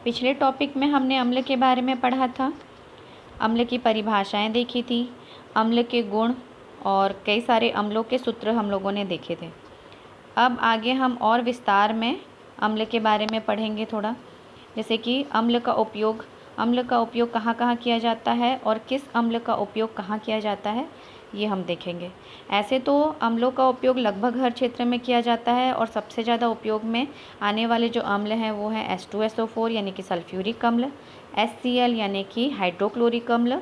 पिछले टॉपिक में हमने अम्ल के बारे में पढ़ा था, अम्ल की परिभाषाएं देखी थी, अम्ल के गुण और कई सारे अम्लों के सूत्र हम लोगों ने देखे थे। अब आगे हम और विस्तार में अम्ल के बारे में पढ़ेंगे थोड़ा, जैसे कि अम्ल का उपयोग कहाँ कहाँ किया जाता है और किस अम्ल का उपयोग कहाँ किया जाता है, ये हम देखेंगे। ऐसे तो अम्लों का उपयोग लगभग हर क्षेत्र में किया जाता है और सबसे ज़्यादा उपयोग में आने वाले जो अम्ल हैं वो हैं H2SO4 यानी कि सल्फ्यूरिक अम्ल, HCl यानी कि हाइड्रोक्लोरिक अम्ल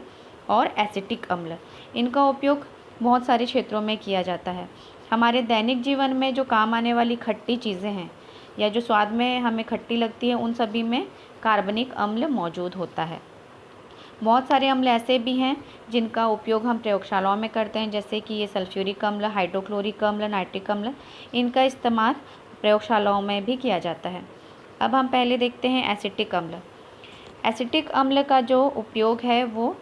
और एसिटिक अम्ल। इनका उपयोग बहुत सारे क्षेत्रों में किया जाता है। हमारे दैनिक जीवन में जो काम आने वाली खट्टी चीज़ें हैं या जो स्वाद में हमें खट्टी लगती है, उन सभी में कार्बनिक अम्ल मौजूद होता है। बहुत सारे अम्ल ऐसे भी हैं जिनका उपयोग हम प्रयोगशालाओं में करते हैं, जैसे कि ये सल्फ्यूरिक अम्ल, हाइड्रोक्लोरिक अम्ल, नाइट्रिक अम्ल, इनका इस्तेमाल प्रयोगशालाओं में भी किया जाता है। अब हम पहले देखते हैं एसिटिक अम्ल। एसिटिक अम्ल का जो उपयोग है वो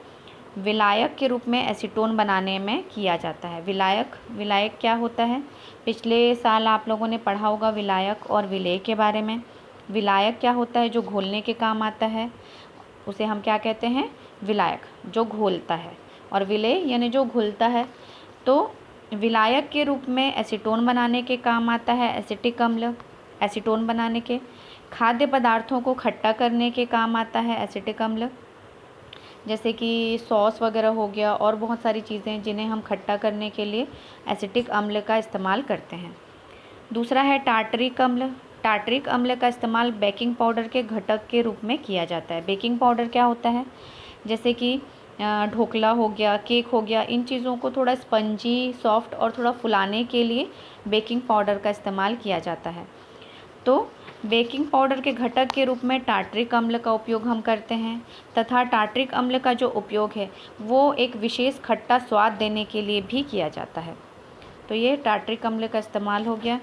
विलायक के रूप में एसीटोन बनाने में किया जाता है। विलायक क्या होता है? पिछले साल आप लोगों ने पढ़ा होगा विलायक और विलेय के बारे में। विलायक क्या होता है? जो घोलने के काम आता है, उसे हम क्या कहते हैं? विलायक, जो घोलता है। और विलेय यानी जो घुलता है। तो विलायक के रूप में एसीटोन बनाने के काम आता है एसिटिक अम्ल, एसीटोन बनाने के। खाद्य पदार्थों को खट्टा करने के काम आता है एसिटिक अम्ल, जैसे कि सॉस वगैरह हो गया और बहुत सारी चीज़ें जिन्हें हम खट्टा करने के लिए एसिटिक अम्ल का इस्तेमाल करते हैं। दूसरा है टार्टरिक अम्ल। टार्टरिक अम्ल का इस्तेमाल बेकिंग पाउडर के घटक के रूप में किया जाता है। बेकिंग पाउडर क्या होता है? जैसे कि ढोकला हो गया, केक हो गया, इन चीज़ों को थोड़ा स्पंजी, सॉफ्ट और थोड़ा फुलाने के लिए बेकिंग पाउडर का इस्तेमाल किया जाता है। तो बेकिंग पाउडर के घटक के रूप में टार्टरिक अम्ल का उपयोग हम करते हैं, तथा टार्टरिक अम्ल का जो उपयोग है वो एक विशेष खट्टा स्वाद देने के लिए भी किया जाता है। तो ये टार्टरिक अम्ल का इस्तेमाल हो गया।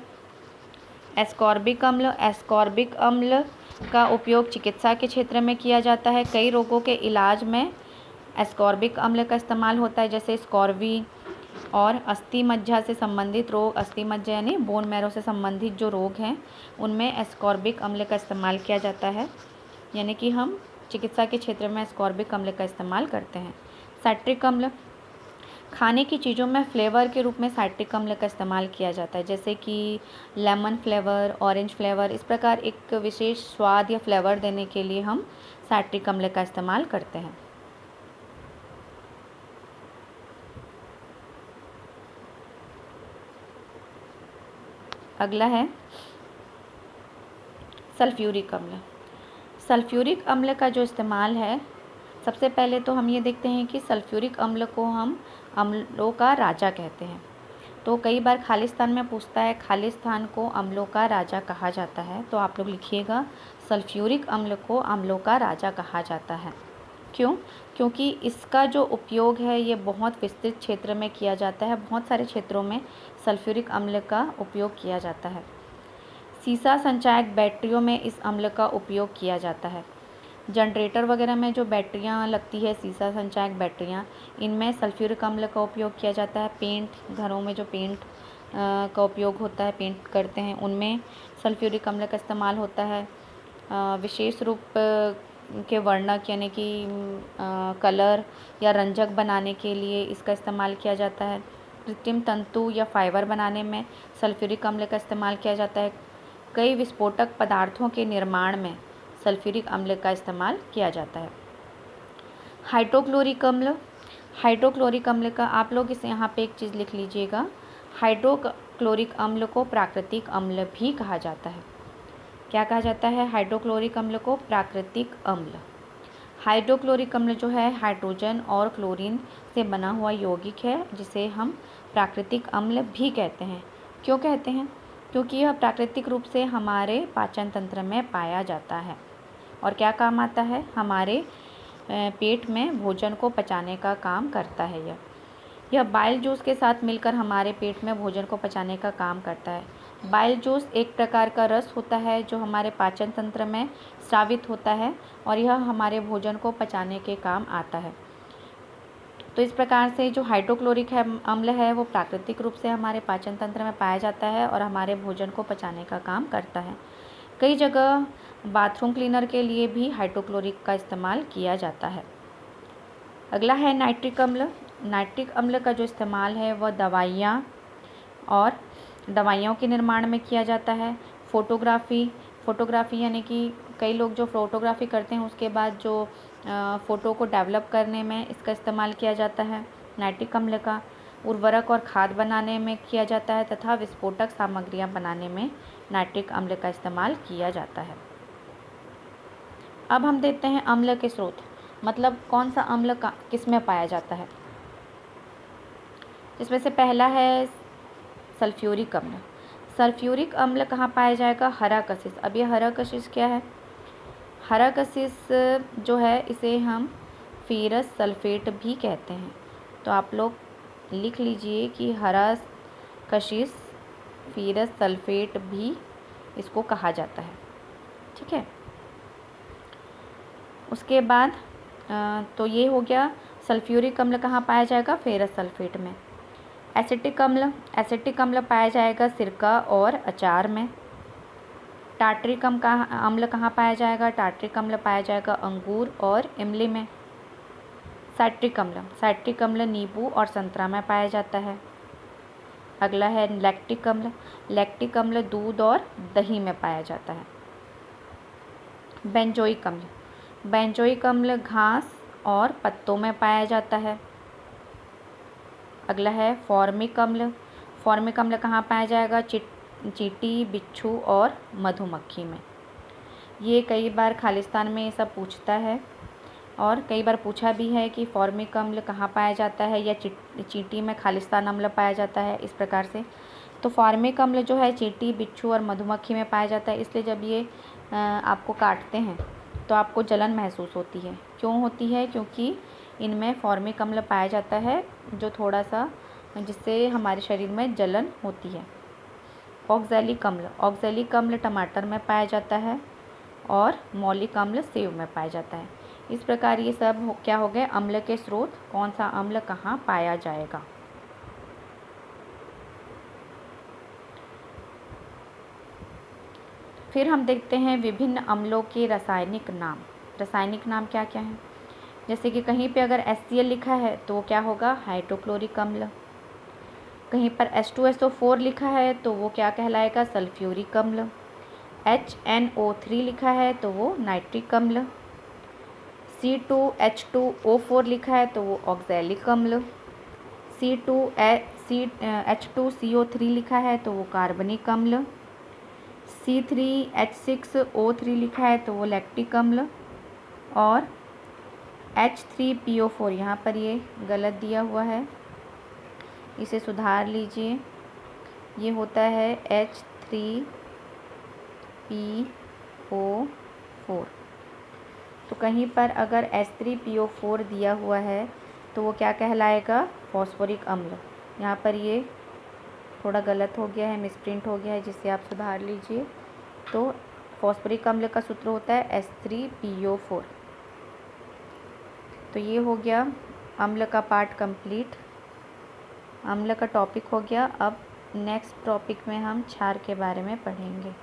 एस्कॉर्बिक अम्ल। एस्कॉर्बिक अम्ल का उपयोग चिकित्सा के क्षेत्र में किया जाता है। कई रोगों के इलाज में एस्कॉर्बिक अम्ल का इस्तेमाल होता है, जैसे स्कॉर्वी और अस्थि मज्जा से संबंधित रोग, अस्थि मज्जा यानी बोन मैरो से संबंधित जो रोग हैं उनमें एस्कॉर्बिक अम्ल का इस्तेमाल किया जाता है, यानी कि हम चिकित्सा के क्षेत्र में एस्कॉर्बिक अम्ल का इस्तेमाल करते हैं। साइट्रिक अम्ल। खाने की चीज़ों में फ्लेवर के रूप में साइट्रिक अम्ल का इस्तेमाल किया जाता है, जैसे कि लेमन फ्लेवर, ऑरेंज फ्लेवर। इस प्रकार एक विशेष स्वाद या फ्लेवर देने के लिए हम साइट्रिक अम्ल का इस्तेमाल करते हैं। अगला है सल्फ्यूरिक अम्ल। सल्फ्यूरिक अम्ल का जो इस्तेमाल है, सबसे पहले तो हम ये देखते हैं कि सल्फ्यूरिक अम्ल को हम अम्लों का राजा कहते हैं। तो कई बार खालिस्तान में पूछता है खालिस्तान को अम्लों का राजा कहा जाता है, तो आप लोग लिखिएगा सल्फ्यूरिक अम्ल को अम्लों का राजा कहा जाता है। क्यों? क्योंकि इसका जो उपयोग है ये बहुत विस्तृत क्षेत्र में किया जाता है। बहुत सारे क्षेत्रों में सल्फ्यूरिक अम्ल का उपयोग किया जाता है। सीसा संचायक बैटरियों में इस अम्ल का उपयोग किया जाता है। जनरेटर वगैरह में जो बैटरियां लगती है, सीसा संचायक बैटरियां, इनमें सल्फ्यूरिक अम्ल का उपयोग किया जाता है। पेंट, घरों में जो पेंट का उपयोग होता है, पेंट करते हैं, उनमें सल्फ्यूरिक अम्ल का इस्तेमाल होता है। विशेष रूप के वर्णक यानी कि कलर या रंजक बनाने के लिए इसका इस्तेमाल किया जाता है। कृत्रिम तंतु या फाइबर बनाने में सल्फ्यूरिक अम्ल का इस्तेमाल किया जाता है। कई विस्फोटक पदार्थों के निर्माण में सल्फ्यूरिक अम्ल का इस्तेमाल किया जाता है। हाइड्रोक्लोरिक अम्ल। हाइड्रोक्लोरिक अम्ल का आप लोग इसे यहाँ पे एक चीज़ लिख लीजिएगा, हाइड्रोक्लोरिक अम्ल को प्राकृतिक अम्ल भी कहा जाता है। क्या कहा जाता है? हाइड्रोक्लोरिक अम्ल को प्राकृतिक अम्ल। हाइड्रोक्लोरिक अम्ल जो है हाइड्रोजन और क्लोरीन से बना हुआ यौगिक है, जिसे हम प्राकृतिक अम्ल भी कहते हैं। क्यों कहते हैं? क्योंकि यह प्राकृतिक रूप से हमारे पाचन तंत्र में पाया जाता है। और क्या काम आता है? हमारे पेट में भोजन को पचाने का काम करता है। यह बाइल जूस के साथ मिलकर हमारे पेट में भोजन को पचाने का काम करता है। बाइल जूस एक प्रकार का रस होता है जो हमारे पाचन तंत्र में स्रावित होता है और यह हमारे भोजन को पचाने के काम आता है। तो इस प्रकार से जो हाइड्रोक्लोरिक अम्ल है वो प्राकृतिक रूप से हमारे पाचन तंत्र में पाया जाता है और हमारे भोजन को पचाने का काम करता है। कई जगह बाथरूम क्लीनर के लिए भी हाइड्रोक्लोरिक का इस्तेमाल किया जाता है। अगला है नाइट्रिक अम्ल। नाइट्रिक अम्ल का जो इस्तेमाल है वह दवाइयों के निर्माण में किया जाता है। फोटोग्राफी यानी कि कई लोग जो फोटोग्राफी करते हैं उसके बाद जो फ़ोटो को डेवलप करने में इसका इस्तेमाल किया जाता है नाइट्रिक अम्ल का। उर्वरक और खाद बनाने में किया जाता है तथा विस्फोटक सामग्रियां बनाने में नाइट्रिक अम्ल का इस्तेमाल किया जाता है। अब हम देखते हैं अम्ल के स्रोत, मतलब कौन सा अम्ल किस में पाया जाता है। इसमें से पहला है सल्फ्यूरिक अम्ल। सल्फ्यूरिक अम्ल कहाँ पाया जाएगा? हरा कशिश। अब ये हरा कशिश क्या है? हरा कशिश जो है इसे हम फेरस सल्फेट भी कहते हैं। तो आप लोग लिख लीजिए कि हरा कशिश फेरस सल्फेट भी इसको कहा जाता है। ठीक है। उसके बाद तो ये हो गया सल्फ्यूरिक अम्ल कहाँ पाया जाएगा? फेरस सल्फेट में। एसिटिक अम्ल पाया जाएगा सिरका और अचार में। टार्ट्रिक अम्ल कहाँ पाया जाएगा? टार्ट्रिक अम्ल पाया जाएगा अंगूर और इमली में। साइट्रिक अम्ल नींबू और संतरा में पाया जाता है। अगला है लैक्टिक अम्ल दूध और दही में पाया जाता है। बेंजोइक अम्ल घास और पत्तों में पाया जाता है। अगला है फॉर्मिक अम्ल कहाँ पाया जाएगा? चींटी, बिच्छू और मधुमक्खी में। ये कई बार खालिस्तान में ये सब पूछता है और कई बार पूछा भी है कि फॉर्मिक अम्ल कहाँ पाया जाता है या चींटी में खालिस्तान अम्ल पाया जाता है, इस प्रकार से। तो फॉर्मिक अम्ल जो है चींटी, बिच्छू और मधुमक्खी में पाया जाता है। इसलिए जब ये आपको काटते हैं तो आपको जलन महसूस होती है। क्यों होती है? क्योंकि इनमें फॉर्मिक अम्ल पाया जाता है जो थोड़ा सा जिससे हमारे शरीर में जलन होती है। ऑक्सैलिक अम्ल टमाटर में पाया जाता है और मौलिक अम्ल सेव में पाया जाता है। इस प्रकार ये सब क्या हो गए? अम्ल के स्रोत, कौन सा अम्ल कहाँ पाया जाएगा। फिर हम देखते हैं विभिन्न अम्लों के रासायनिक नाम क्या क्या हैं। जैसे कि कहीं पे अगर HCl लिखा है तो वो क्या होगा? हाइड्रोक्लोरिक अम्ल। कहीं पर H2SO4 लिखा है तो वो क्या कहलाएगा? सल्फ्यूरिक अम्ल। HNO3 लिखा है तो वो नाइट्रिक अम्ल। C2H2O4 लिखा है तो वो ऑक्सैलिक अम्ल। H2CO3 लिखा है तो वो कार्बनिक अम्ल। C3H6O3 लिखा है तो वो लैक्टिक अम्ल। और H3PO4 यहाँ पर ये गलत दिया हुआ है, इसे सुधार लीजिए। ये होता है H3PO4। तो कहीं पर अगर H3PO4 दिया हुआ है तो वो क्या कहलाएगा? फॉस्फोरिक अम्ल। यहाँ पर ये थोड़ा गलत हो गया है, मिसप्रिंट हो गया है, जिससे आप सुधार लीजिए। तो फॉस्फोरिक अम्ल का सूत्र होता है H3PO4। तो ये हो गया अम्ल का पार्ट कंप्लीट। अम्ल का टॉपिक हो गया। अब नेक्स्ट टॉपिक में हम क्षार के बारे में पढ़ेंगे।